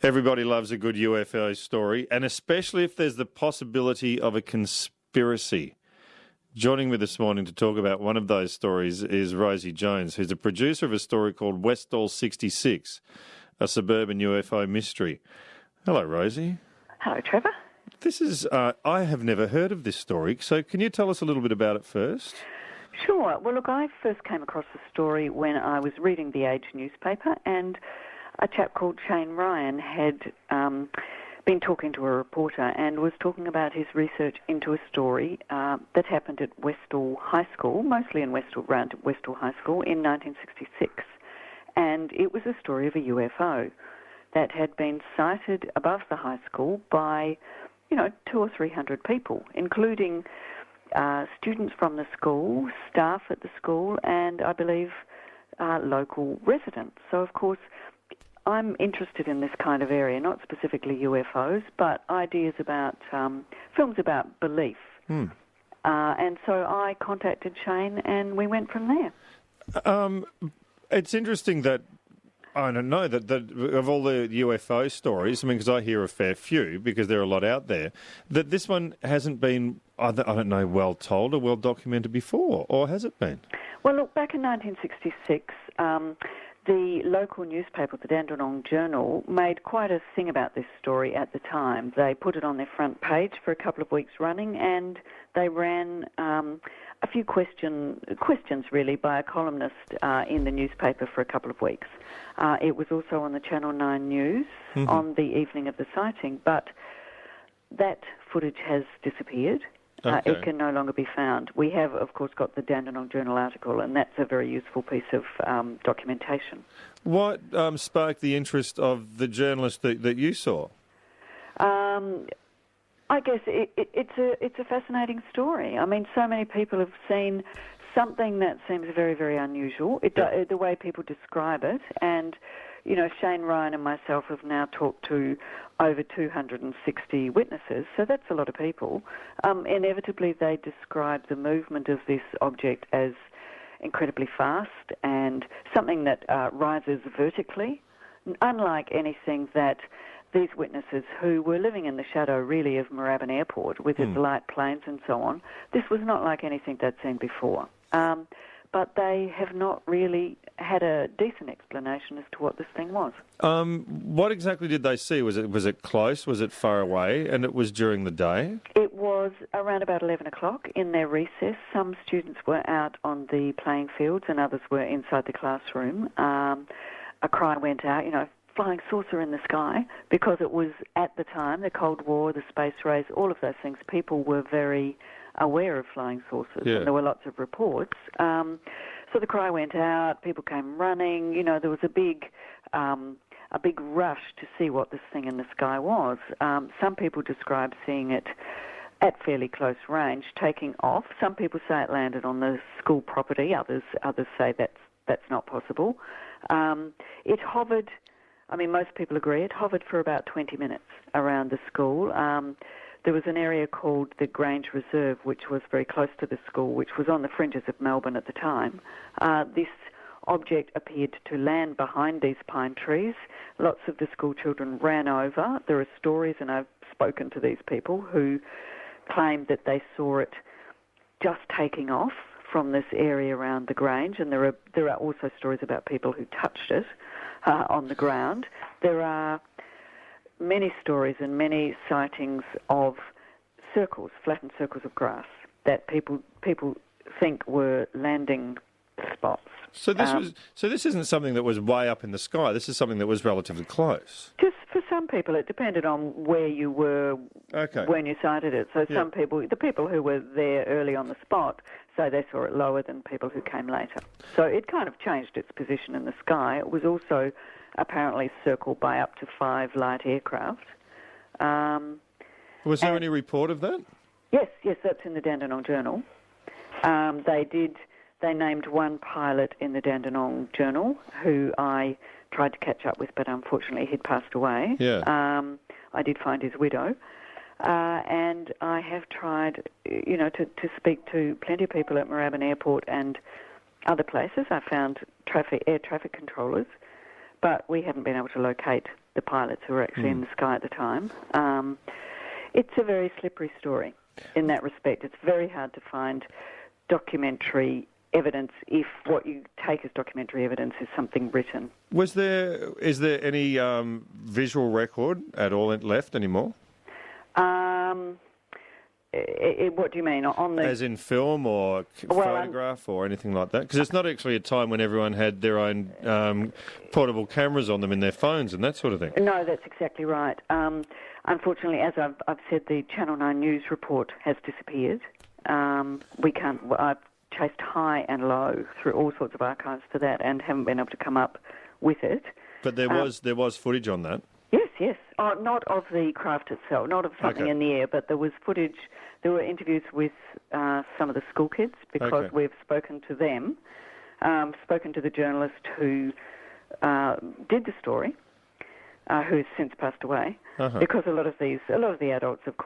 Everybody loves a good UFO story, and especially if there's the possibility of a conspiracy. Joining me this morning to talk about one of those stories is Rosie Jones, who's a producer of a story called Westall 66, a suburban UFO mystery. Hello, Rosie. Hello, Trevor. This is, I have never heard of this story, so can you tell us a little bit about it first? Sure. Well, look, I first came across the story when I was reading the Age newspaper, and a chap called Shane Ryan had been talking to a reporter and was talking about his research into a story that happened at Westall High School, mostly in Westall, around Westall High School in 1966. And it was a story of a UFO that had been sighted above the high school by, 200 or 300 people, including students from the school, staff at the school, and I believe local residents. So, of course, I'm interested in this kind of area, not specifically UFOs, but ideas about films about belief. And so I contacted Shane, and we went from there. It's interesting that, I don't know, that of all the UFO stories, because I hear a fair few, because there are a lot out there, that this one hasn't been, I don't know, well told or well documented before, or has it been? Well, look, back in 1966, the local newspaper, the Dandenong Journal, made quite a thing about this story at the time. They put it on their front page for a couple of weeks running, and they ran a few questions really by a columnist in the newspaper for a couple of weeks. It was also on the Channel 9 News on the evening of the sighting, but that footage has disappeared. Okay. It can no longer be found. We have, of course, got the Dandenong Journal article, and that's a very useful piece of documentation. What sparked the interest of the journalist that you saw? I guess it's a fascinating story. I mean, so many people have seen something that seems very, very unusual, the way people describe it, and Shane Ryan and myself have now talked to over 260 witnesses, so that's a lot of people. Inevitably, they describe the movement of this object as incredibly fast and something that rises vertically, unlike anything that these witnesses, who were living in the shadow really of Moorabbin Airport with its light planes and so on, this was not like anything they'd seen before. But they have not really had a decent explanation as to what this thing was. What exactly did they see? Was it close? Was it far away? And it was during the day? It was around about 11 o'clock in their recess. Some students were out on the playing fields and others were inside the classroom. A cry went out, flying saucer in the sky, because it was, at the time, the Cold War, the space race, all of those things. People were very aware of flying saucers, and there were lots of reports. So the cry went out, people came running, there was a big rush to see what this thing in the sky was. Some people describe seeing it at fairly close range, taking off. Some people say it landed on the school property, others say that's not possible. It hovered, most people agree, it hovered for about 20 minutes around the school. There was an area called the Grange Reserve, which was very close to the school, which was on the fringes of Melbourne at the time. This object appeared to land behind these pine trees. Lots of the school children ran over. There are stories, and I've spoken to these people, who claimed that they saw it just taking off from this area around the Grange, and there are also stories about people who touched it on the ground. There are many stories and many sightings of circles, flattened circles of grass, that people think were landing spots. So this isn't something that was way up in the sky. This is something that was relatively close. Just for some people, it depended on where you were when you sighted it. So some people, the people who were there early on the spot, say they saw it lower than people who came later. So it kind of changed its position in the sky. It was also apparently circled by up to 5 light aircraft. Was there any report of that? Yes, that's in the Dandenong Journal. They named one pilot in the Dandenong Journal who I tried to catch up with, but unfortunately he'd passed away. I did find his widow. And I have tried, to speak to plenty of people at Moorabbin Airport and other places. I found air traffic controllers, but we haven't been able to locate the pilots who were actually in the sky at the time. It's a very slippery story in that respect. It's very hard to find documentary evidence if what you take as documentary evidence is something written. Is there any visual record at all left anymore? What do you mean? As in film or photograph or anything like that? Because it's not actually a time when everyone had their own portable cameras on them in their phones and that sort of thing. No, that's exactly right. Unfortunately, as I've said, the Channel 9 News report has disappeared. I've chased high and low through all sorts of archives for that and haven't been able to come up with it. But there was footage on that. Yes. Oh, not of the craft itself, not of something in the air, but there was footage. There were interviews with some of the school kids because we've spoken to them, spoken to the journalist who did the story, who has since passed away, because a lot of the adults, of course,